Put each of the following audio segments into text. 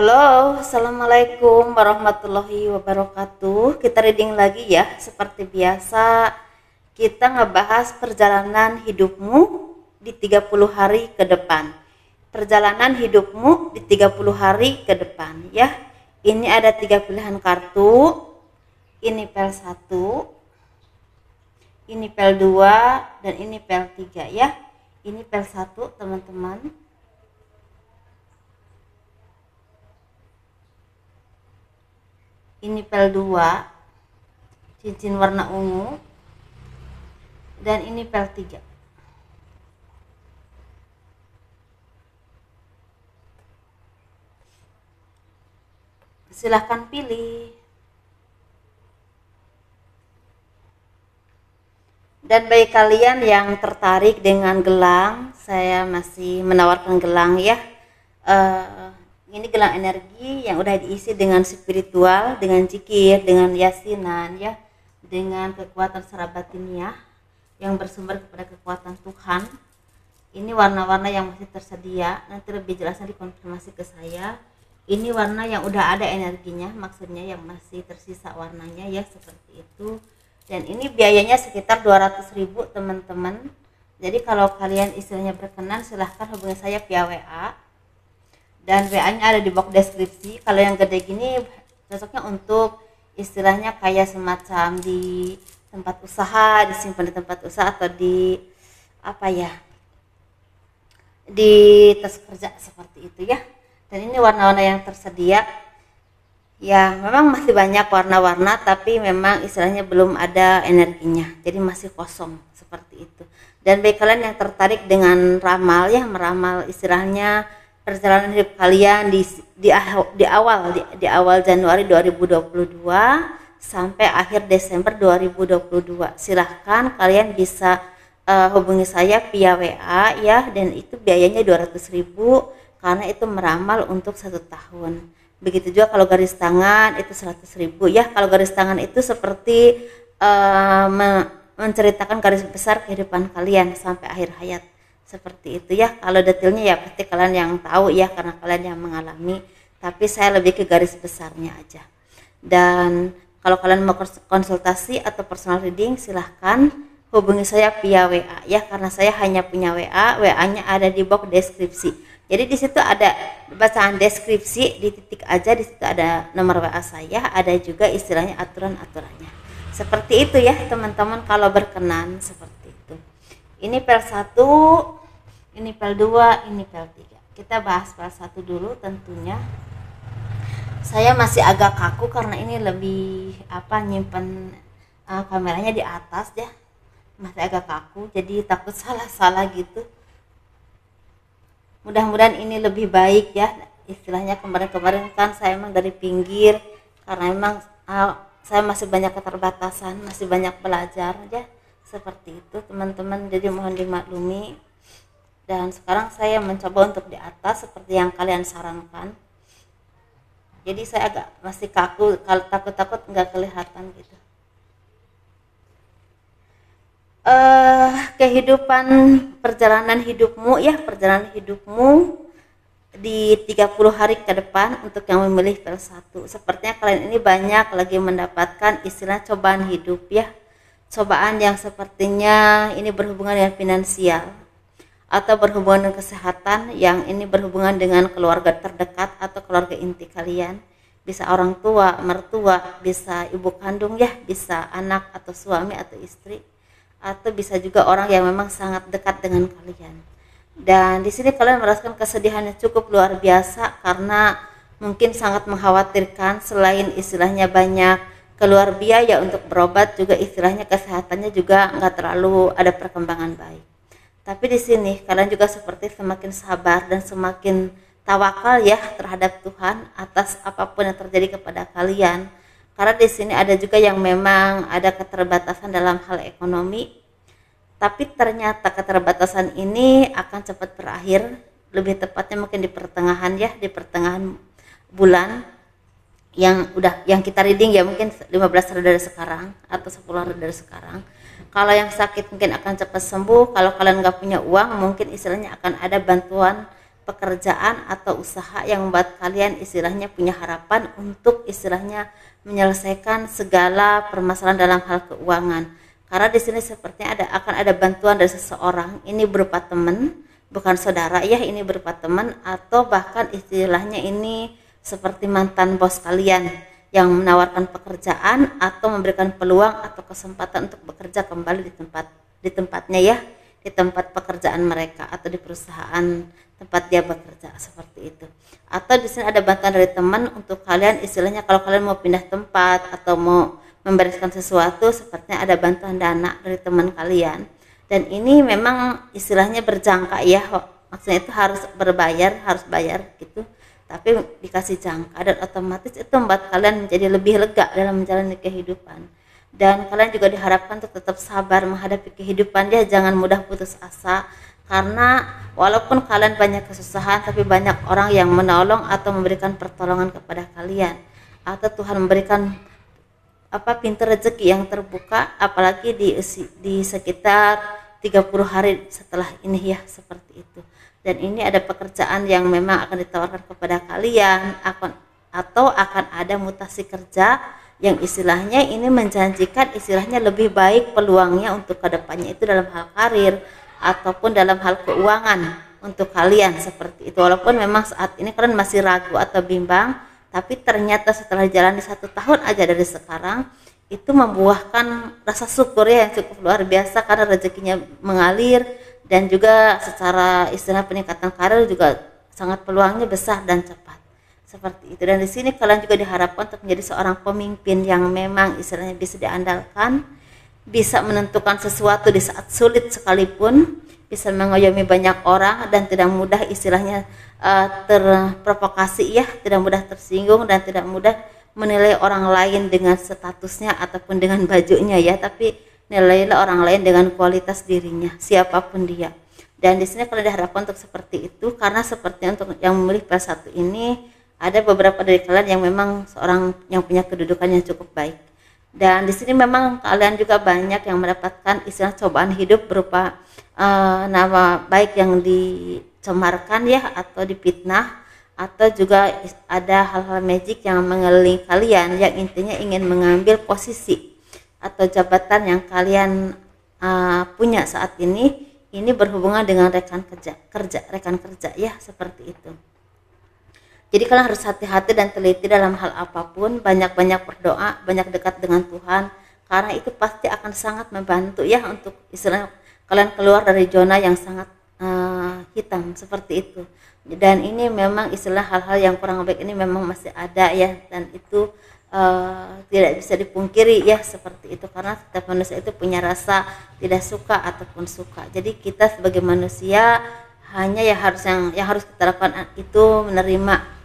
Halo, assalamualaikum warahmatullahi wabarakatuh. Kita reading lagi ya, seperti biasa. Kita ngebahas perjalanan hidupmu di 30 hari ke depan. Perjalanan hidupmu di 30 hari ke depan ya. Ini ada 3 pilihan kartu. Ini pel 1, ini pel 2, dan ini pel 3 ya. Ini pel 1 teman-teman. Ini pel 2, cincin warna ungu, dan ini pel 3. Silahkan pilih. Dan bagi kalian yang tertarik dengan gelang, saya masih menawarkan gelang ya. Ini gelang energi yang udah diisi dengan spiritual, dengan zikir, dengan yasinan ya, dengan kekuatan secara batiniah yang bersumber kepada kekuatan Tuhan. Ini warna-warna yang masih tersedia, nanti lebih jelasnya dikonfirmasi ke saya. Ini warna yang udah ada energinya, maksudnya yang masih tersisa warnanya ya, seperti itu. Dan ini biayanya sekitar 200.000 teman-teman. Jadi kalau kalian istilahnya berkenan, silahkan hubungi saya via WA. Dan WA-nya ada di box deskripsi. Kalau yang gede gini cocoknya untuk istilahnya kayak semacam di tempat usaha, disimpan di tempat usaha atau di apa ya, di tas kerja seperti itu ya. Dan ini warna-warna yang tersedia ya, memang masih banyak warna-warna, tapi memang istilahnya belum ada energinya, jadi masih kosong seperti itu. Dan bagi kalian yang tertarik dengan ramal ya, meramal istilahnya perjalanan hidup kalian di awal Januari 2022 sampai akhir Desember 2022, silahkan kalian bisa hubungi saya via WA ya. Dan itu biayanya 200.000 karena itu meramal untuk 1 tahun. Begitu juga kalau garis tangan itu 100.000 ya. Kalau garis tangan itu seperti menceritakan garis besar kehidupan kalian sampai akhir hayat, seperti itu ya. Kalau detailnya ya pasti kalian yang tahu ya, karena kalian yang mengalami, tapi saya lebih ke garis besarnya aja. Dan kalau kalian mau konsultasi atau personal reading, silahkan hubungi saya via WA ya, karena saya hanya punya WA. WA-nya ada di box deskripsi. Jadi di situ ada bacaan deskripsi, dititik aja, di situ ada nomor WA saya, ada juga istilahnya aturan-aturannya. Seperti itu ya teman-teman, kalau berkenan seperti itu. Ini pel 1, ini pel 2, ini pel 3. Kita bahas pel 1 dulu tentunya. Saya masih agak kaku karena ini lebih nyimpen kameranya di atas ya. Masih agak kaku, jadi takut salah-salah gitu. Mudah-mudahan ini lebih baik ya. Istilahnya kemarin-kemarin kan saya emang dari pinggir, karena emang saya masih banyak keterbatasan, masih banyak belajar ya, seperti itu teman-teman. Jadi mohon dimaklumi. Dan sekarang saya mencoba untuk di atas seperti yang kalian sarankan. Jadi saya agak masih kaku, kalau takut-takut nggak kelihatan gitu. Kehidupan perjalanan hidupmu ya, perjalanan hidupmu di 30 hari ke depan untuk yang memilih pel 1. Sepertinya kalian ini banyak lagi mendapatkan istilah cobaan hidup ya. Cobaan yang sepertinya ini berhubungan dengan finansial atau berhubungan dengan kesehatan, yang ini berhubungan dengan keluarga terdekat atau keluarga inti kalian. Bisa orang tua, mertua, bisa ibu kandung ya, bisa anak atau suami atau istri, atau bisa juga orang yang memang sangat dekat dengan kalian. Dan di sini kalian merasakan kesedihan yang cukup luar biasa karena mungkin sangat mengkhawatirkan. Selain istilahnya banyak keluar biaya untuk berobat, juga istilahnya kesehatannya juga nggak terlalu ada perkembangan baik. Tapi di sini kalian juga seperti semakin sabar dan semakin tawakal ya terhadap Tuhan atas apapun yang terjadi kepada kalian. Karena di sini ada juga yang memang ada keterbatasan dalam hal ekonomi, tapi ternyata keterbatasan ini akan cepat berakhir, lebih tepatnya mungkin di pertengahan ya, di pertengahan bulan yang kita reading ya, mungkin 15 hari dari sekarang atau 10 hari dari sekarang. Kalau yang sakit mungkin akan cepat sembuh. Kalau kalian nggak punya uang, mungkin istilahnya akan ada bantuan pekerjaan atau usaha yang membuat kalian istilahnya punya harapan untuk istilahnya menyelesaikan segala permasalahan dalam hal keuangan. Karena di sini sepertinya akan ada bantuan dari seseorang, ini berupa teman, bukan saudara ya, ini berupa teman atau bahkan istilahnya ini seperti mantan bos kalian yang menawarkan pekerjaan atau memberikan peluang atau kesempatan untuk bekerja kembali di tempatnya ya, di tempat pekerjaan mereka atau di perusahaan tempat dia bekerja, seperti itu. Atau di sini ada bantuan dari teman untuk kalian istilahnya kalau kalian mau pindah tempat atau mau membereskan sesuatu, sepertinya ada bantuan dana dari teman kalian. Dan ini memang istilahnya berjangka ya, maksudnya itu harus harus bayar gitu, tapi dikasih jangka dan otomatis itu membuat kalian menjadi lebih lega dalam menjalani kehidupan. Dan kalian juga diharapkan untuk tetap sabar menghadapi kehidupan ya, jangan mudah putus asa, karena walaupun kalian banyak kesusahan tapi banyak orang yang menolong atau memberikan pertolongan kepada kalian, atau Tuhan memberikan pintu rezeki yang terbuka, apalagi di sekitar 30 hari setelah ini ya, seperti itu. Dan ini ada pekerjaan yang memang akan ditawarkan kepada kalian, atau akan ada mutasi kerja yang istilahnya ini menjanjikan istilahnya lebih baik peluangnya untuk kedepannya, itu dalam hal karir ataupun dalam hal keuangan untuk kalian, seperti itu. Walaupun memang saat ini kalian masih ragu atau bimbang, tapi ternyata setelah jalani 1 tahun aja dari sekarang, itu membuahkan rasa syukur ya yang cukup luar biasa, karena rezekinya mengalir dan juga secara istilah peningkatan karir juga sangat peluangnya besar dan cepat, seperti itu. Dan di sini kalian juga diharapkan untuk menjadi seorang pemimpin yang memang istilahnya bisa diandalkan, bisa menentukan sesuatu di saat sulit sekalipun, bisa mengayomi banyak orang dan tidak mudah istilahnya terprovokasi ya, tidak mudah tersinggung dan tidak mudah menilai orang lain dengan statusnya ataupun dengan bajunya ya, tapi nilailah orang lain dengan kualitas dirinya, siapapun dia. Dan di sini kalian diharapkan untuk seperti itu, karena sepertinya untuk yang memilih PS1 ini ada beberapa dari kalian yang memang seorang yang punya kedudukan yang cukup baik. Dan di sini memang kalian juga banyak yang mendapatkan istilah cobaan hidup berupa nama baik yang dicemarkan ya, atau dipitnah, atau juga ada hal-hal magic yang mengelilingi kalian yang intinya ingin mengambil posisi atau jabatan yang kalian punya saat ini berhubungan dengan rekan kerja ya, seperti itu. Jadi kalian harus hati-hati dan teliti dalam hal apapun, banyak-banyak berdoa, banyak dekat dengan Tuhan, karena itu pasti akan sangat membantu ya untuk istilah kalian keluar dari zona yang sangat hitam, seperti itu. Dan ini memang istilah hal-hal yang kurang baik ini memang masih ada ya, dan itu tidak bisa dipungkiri ya, seperti itu, karena setiap manusia itu punya rasa tidak suka ataupun suka. Jadi kita sebagai manusia hanya yang harus kita lakukan itu menerima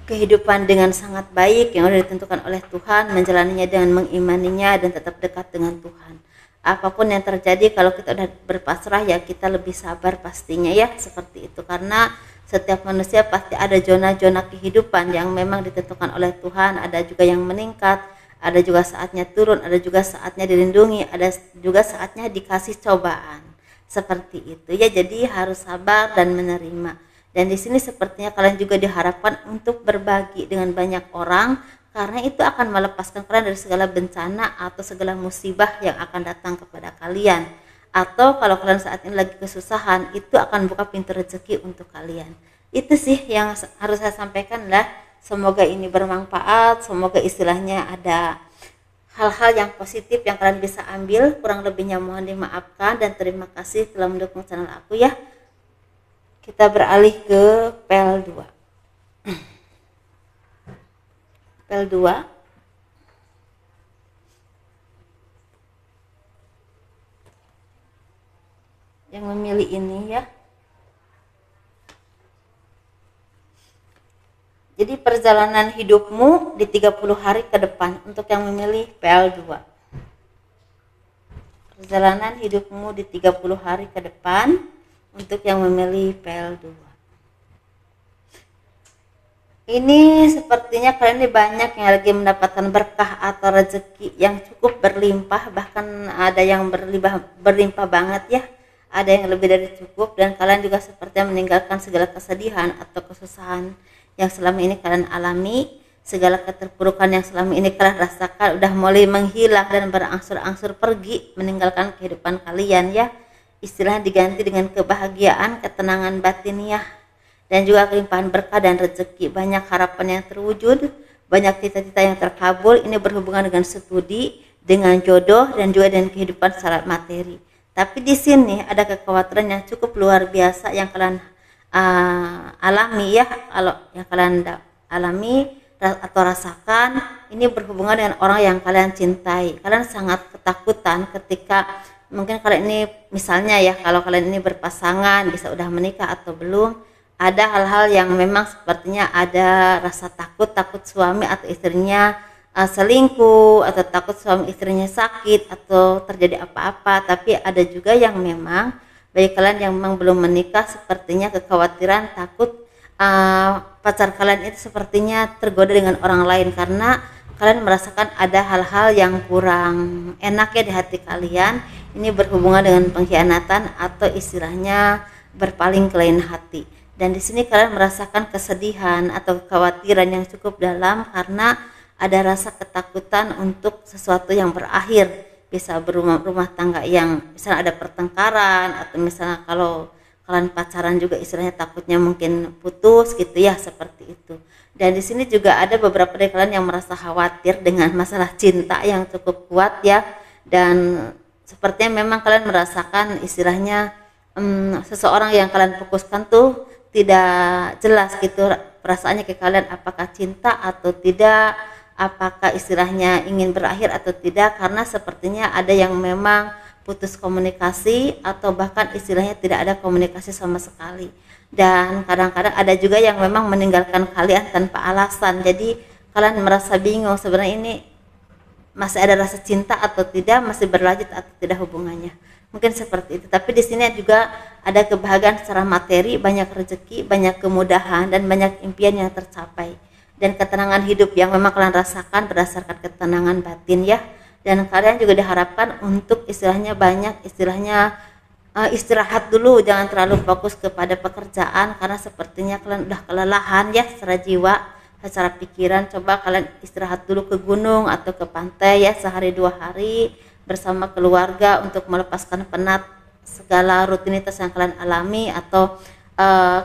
kehidupan dengan sangat baik yang sudah ditentukan oleh Tuhan, menjalaninya dengan mengimaninya dan tetap dekat dengan Tuhan. Apapun yang terjadi, kalau kita sudah berpasrah ya kita lebih sabar pastinya ya, seperti itu. Karena setiap manusia pasti ada zona-zona kehidupan yang memang ditentukan oleh Tuhan, ada juga yang meningkat, ada juga saatnya turun, ada juga saatnya dilindungi, ada juga saatnya dikasih cobaan, seperti itu ya. Jadi harus sabar dan menerima. Dan di sini sepertinya kalian juga diharapkan untuk berbagi dengan banyak orang, karena itu akan melepaskan kalian dari segala bencana atau segala musibah yang akan datang kepada kalian. Atau kalau kalian saat ini lagi kesusahan, itu akan buka pintu rezeki untuk kalian. Itu sih yang harus saya sampaikan lah. Semoga ini bermanfaat, semoga istilahnya ada hal-hal yang positif yang kalian bisa ambil. Kurang lebihnya mohon dimaafkan dan terima kasih telah mendukung channel aku ya. Kita beralih ke PL2. PL2 yang memilih ini ya. Jadi perjalanan hidupmu di 30 hari ke depan untuk yang memilih PL2. Perjalanan hidupmu di 30 hari ke depan untuk yang memilih PL2. Ini sepertinya kalian ini banyak yang lagi mendapatkan berkah atau rezeki yang cukup berlimpah, bahkan ada yang berlimpah banget ya. ada yang lebih dari cukup, dan kalian juga sepertinya meninggalkan segala kesedihan atau kesusahan yang selama ini kalian alami, segala keterpurukan yang selama ini kalian rasakan udah mulai menghilang dan berangsur-angsur pergi meninggalkan kehidupan kalian ya. Istilahnya diganti dengan kebahagiaan, ketenangan batiniah, dan juga kelimpahan berkah dan rezeki. Banyak harapan yang terwujud, banyak cita-cita yang terkabul. Ini berhubungan dengan studi, dengan jodoh, dan juga dengan kehidupan secara materi. Tapi di sini ada kekhawatiran yang cukup luar biasa yang kalian alami ya. Kalau yang kalian alami atau rasakan, ini berhubungan dengan orang yang kalian cintai. Kalian sangat ketakutan ketika mungkin kalian ini, misalnya ya, kalau kalian ini berpasangan, bisa udah menikah atau belum, ada hal-hal yang memang sepertinya ada rasa takut suami atau istrinya selingkuh, atau takut suami istrinya sakit atau terjadi apa-apa. Tapi ada juga yang memang bagi kalian yang memang belum menikah, sepertinya kekhawatiran, takut pacar kalian itu sepertinya tergoda dengan orang lain, karena kalian merasakan ada hal-hal yang kurang enak ya di hati kalian. Ini berhubungan dengan pengkhianatan atau istilahnya berpaling ke lain hati. Dan di sini kalian merasakan kesedihan atau kekhawatiran yang cukup dalam karena ada rasa ketakutan untuk sesuatu yang berakhir, bisa berumah tangga yang misalnya ada pertengkaran, atau misalnya kalau kalian pacaran juga istilahnya takutnya mungkin putus gitu ya, seperti itu. Dan di sini juga ada beberapa dari kalian yang merasa khawatir dengan masalah cinta yang cukup kuat ya, dan sepertinya memang kalian merasakan istilahnya seseorang yang kalian fokuskan tuh tidak jelas gitu perasaannya ke kalian, apakah cinta atau tidak, apakah istilahnya ingin berakhir atau tidak, karena sepertinya ada yang memang putus komunikasi atau bahkan istilahnya tidak ada komunikasi sama sekali. Dan kadang-kadang ada juga yang memang meninggalkan kalian tanpa alasan. Jadi kalian merasa bingung sebenarnya ini masih ada rasa cinta atau tidak, masih berlanjut atau tidak hubungannya. Mungkin seperti itu. Tapi di sini juga ada kebahagiaan secara materi, banyak rezeki, banyak kemudahan, dan banyak impian yang tercapai. Dan ketenangan hidup yang memang kalian rasakan berdasarkan ketenangan batin ya. Dan kalian juga diharapkan untuk istilahnya banyak istilahnya istirahat dulu, jangan terlalu fokus kepada pekerjaan, karena sepertinya kalian udah kelelahan ya secara jiwa, secara pikiran. Coba kalian istirahat dulu ke gunung atau ke pantai ya, sehari 2 hari bersama keluarga untuk melepaskan penat segala rutinitas yang kalian alami atau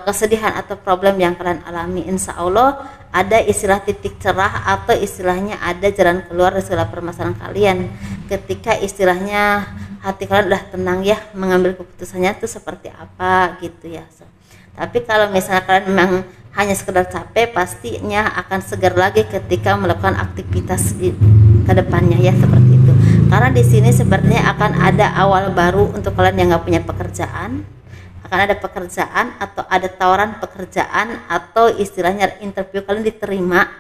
kesedihan atau problem yang kalian alami. Insya Allah ada istilah titik cerah atau istilahnya ada jalan keluar dari segala permasalahan kalian ketika istilahnya hati kalian udah tenang ya, mengambil keputusannya itu seperti apa gitu ya. Tapi kalau misalnya kalian memang hanya sekedar capek, pastinya akan segar lagi ketika melakukan aktivitas di kedepannya ya, seperti itu. Karena di sini sepertinya akan ada awal baru untuk kalian yang nggak punya pekerjaan, akan ada pekerjaan atau ada tawaran pekerjaan atau istilahnya interview kalian diterima,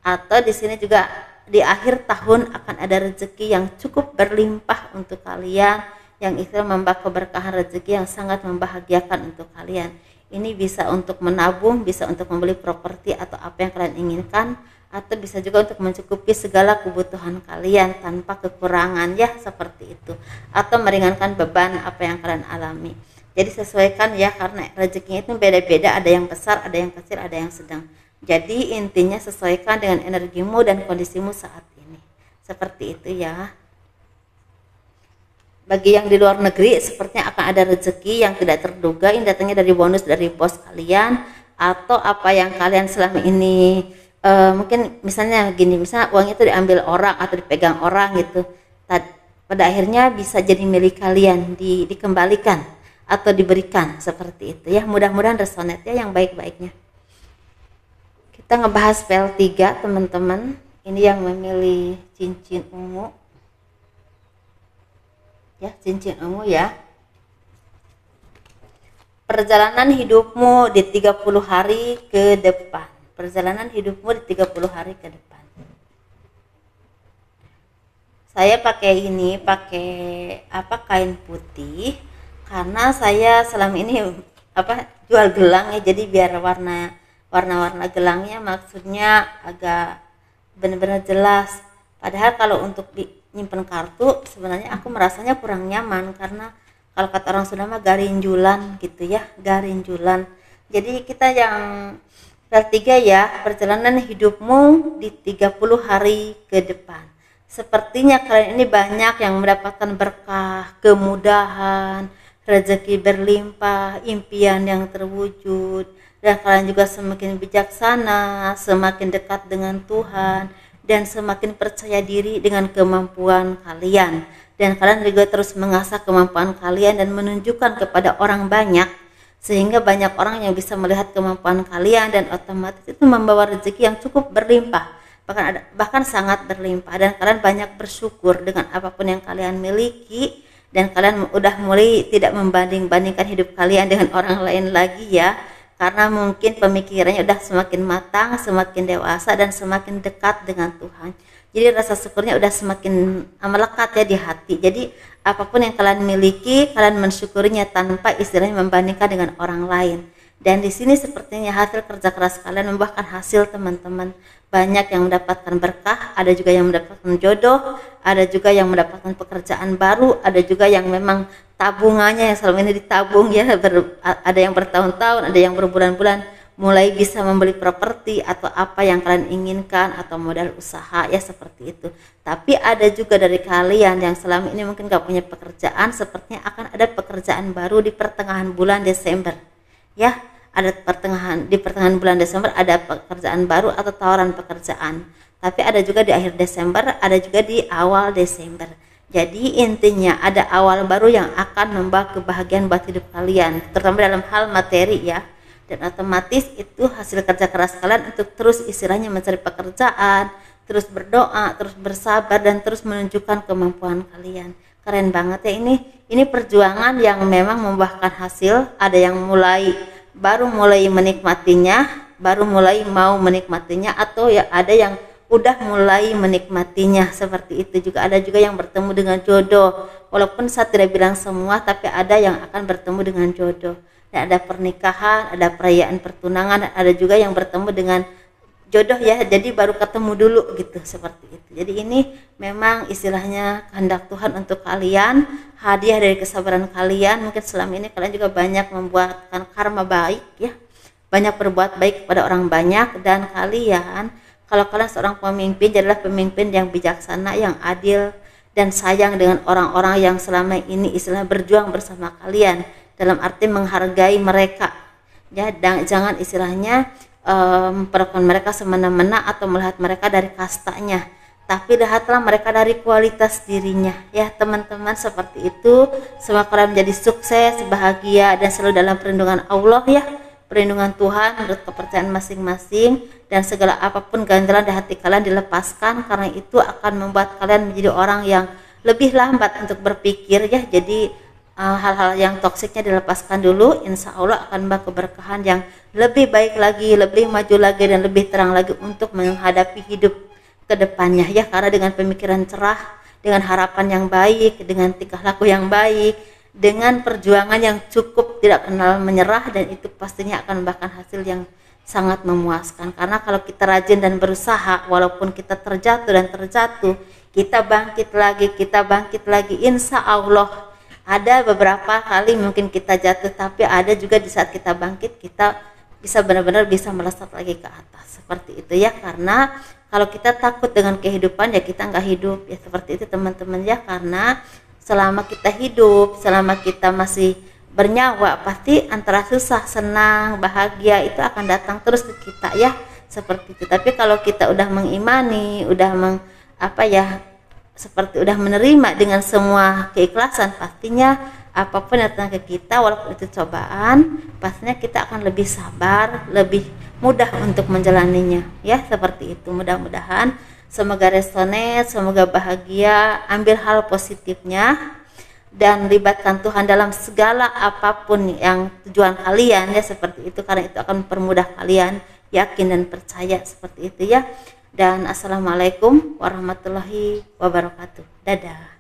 atau di sini juga di akhir tahun akan ada rezeki yang cukup berlimpah untuk kalian, yang itu membawa keberkahan rezeki yang sangat membahagiakan untuk kalian. Ini bisa untuk menabung, bisa untuk membeli properti atau apa yang kalian inginkan, atau bisa juga untuk mencukupi segala kebutuhan kalian tanpa kekurangan ya, seperti itu, atau meringankan beban apa yang kalian alami. Jadi sesuaikan ya, karena rezekinya itu beda-beda, ada yang besar, ada yang kecil, ada yang sedang. Jadi intinya sesuaikan dengan energimu dan kondisimu saat ini, seperti itu ya. Bagi yang di luar negeri, sepertinya akan ada rezeki yang tidak terduga, ini datangnya dari bonus dari bos kalian, atau apa yang kalian selama ini mungkin misalnya gini, misalnya uangnya itu diambil orang atau dipegang orang gitu, pada akhirnya bisa jadi milik kalian, dikembalikan atau diberikan, seperti itu ya. Mudah-mudahan resonate ya yang baik-baiknya. Kita ngebahas PL3 teman-teman. Ini yang memilih cincin ungu ya, cincin ungu ya. Perjalanan hidupmu di 30 hari ke depan. Perjalanan hidupmu di 30 hari ke depan. Saya pakai ini, pakai kain putih, karena saya selama ini jual gelang ya, jadi biar warna gelangnya maksudnya agak benar-benar jelas. Padahal kalau untuk nyimpen kartu sebenarnya aku merasanya kurang nyaman, karena Kalau kata orang Sunda mah garinjulan gitu ya, garinjulan. Jadi kita yang ketiga ya, perjalanan hidupmu di 30 hari ke depan. Sepertinya kalian ini banyak yang mendapatkan berkah, kemudahan, rezeki berlimpah, impian yang terwujud, dan kalian juga semakin bijaksana, semakin dekat dengan Tuhan, dan semakin percaya diri dengan kemampuan kalian. Dan kalian juga terus mengasah kemampuan kalian dan menunjukkan kepada orang banyak, sehingga banyak orang yang bisa melihat kemampuan kalian, dan otomatis itu membawa rezeki yang cukup berlimpah, bahkan sangat berlimpah, dan kalian banyak bersyukur dengan apapun yang kalian miliki, dan kalian udah mulai tidak membanding-bandingkan hidup kalian dengan orang lain lagi ya, karena mungkin pemikirannya udah semakin matang, semakin dewasa, dan semakin dekat dengan Tuhan. Jadi rasa syukurnya udah semakin melekat ya di hati. Jadi apapun yang kalian miliki, kalian mensyukurinya tanpa istilahnya membandingkan dengan orang lain. Dan di sini sepertinya hasil kerja keras kalian membuahkan hasil, teman-teman. Banyak yang mendapatkan berkah, ada juga yang mendapatkan jodoh, ada juga yang mendapatkan pekerjaan baru, ada juga yang memang tabungannya yang selama ini ditabung ya, ada yang bertahun-tahun, ada yang berbulan-bulan, mulai bisa membeli properti atau apa yang kalian inginkan, atau modal usaha ya, seperti itu. Tapi ada juga dari kalian yang selama ini mungkin gak punya pekerjaan, sepertinya akan ada pekerjaan baru di pertengahan bulan Desember ya. Ada di pertengahan bulan Desember ada pekerjaan baru atau tawaran pekerjaan. Tapi ada juga di akhir Desember, ada juga di awal Desember. Jadi intinya ada awal baru yang akan membawa kebahagiaan buat hidup kalian, terutama dalam hal materi ya. Dan otomatis itu hasil kerja keras kalian untuk terus istilahnya mencari pekerjaan, terus berdoa, terus bersabar, dan terus menunjukkan kemampuan kalian. Keren banget ya, ini perjuangan yang memang membuahkan hasil. Ada yang baru mulai menikmatinya, baru mulai mau menikmatinya, atau ya ada yang udah mulai menikmatinya, seperti itu. Juga ada juga yang bertemu dengan jodoh, walaupun saya tidak bilang semua, tapi ada yang akan bertemu dengan jodoh. Dan ada pernikahan, ada perayaan pertunangan, ada juga yang bertemu dengan jodoh ya, jadi baru ketemu dulu gitu, seperti itu. Jadi ini memang istilahnya kehendak Tuhan untuk kalian, hadiah dari kesabaran kalian. Mungkin selama ini kalian juga banyak membuatkan karma baik ya, banyak berbuat baik kepada orang banyak. Dan kalian, kalau kalian seorang pemimpin, jadilah pemimpin yang bijaksana, yang adil, dan sayang dengan orang-orang yang selama ini istilahnya berjuang bersama kalian, dalam arti menghargai mereka ya. Dan jangan istilahnya memperlakukan mereka semena-mena atau melihat mereka dari kastanya, tapi lihatlah mereka dari kualitas dirinya ya, teman-teman. Seperti itu. Semoga kalian menjadi sukses, bahagia, dan selalu dalam perlindungan Allah ya, perlindungan Tuhan menurut kepercayaan masing-masing. Dan segala apapun ganjalan di hati kalian dilepaskan, karena itu akan membuat kalian menjadi orang yang lebih lambat untuk berpikir ya. Jadi hal-hal yang toksiknya dilepaskan dulu, insya Allah akan membawa keberkahan yang lebih baik lagi, lebih maju lagi, dan lebih terang lagi untuk menghadapi hidup ke depannya ya. Karena dengan pemikiran cerah, dengan harapan yang baik, dengan tingkah laku yang baik, dengan perjuangan yang cukup tidak kenal menyerah, dan itu pastinya akan membawakan hasil yang sangat memuaskan. Karena kalau kita rajin dan berusaha, walaupun kita terjatuh dan terjatuh, kita bangkit lagi, insya Allah. Ada beberapa kali mungkin kita jatuh, tapi ada juga di saat kita bangkit, kita bisa benar-benar bisa melesat lagi ke atas, seperti itu ya. Karena kalau kita takut dengan kehidupan ya kita nggak hidup ya, seperti itu teman-teman ya. Karena selama kita hidup, selama kita masih bernyawa, pasti antara susah, senang, bahagia itu akan datang terus ke kita ya, seperti itu. Tapi kalau kita udah mengimani, udah seperti udah menerima dengan semua keikhlasan, pastinya apapun yang datang ke kita, walaupun itu cobaan, pastinya kita akan lebih sabar, lebih mudah untuk menjalaninya ya, seperti itu. Mudah-mudahan semoga resonate, semoga bahagia, ambil hal positifnya, dan libatkan Tuhan dalam segala apapun yang tujuan kalian ya, seperti itu. Karena itu akan mempermudah kalian, yakin dan percaya, seperti itu ya. Dan assalamualaikum warahmatullahi wabarakatuh. Dadah.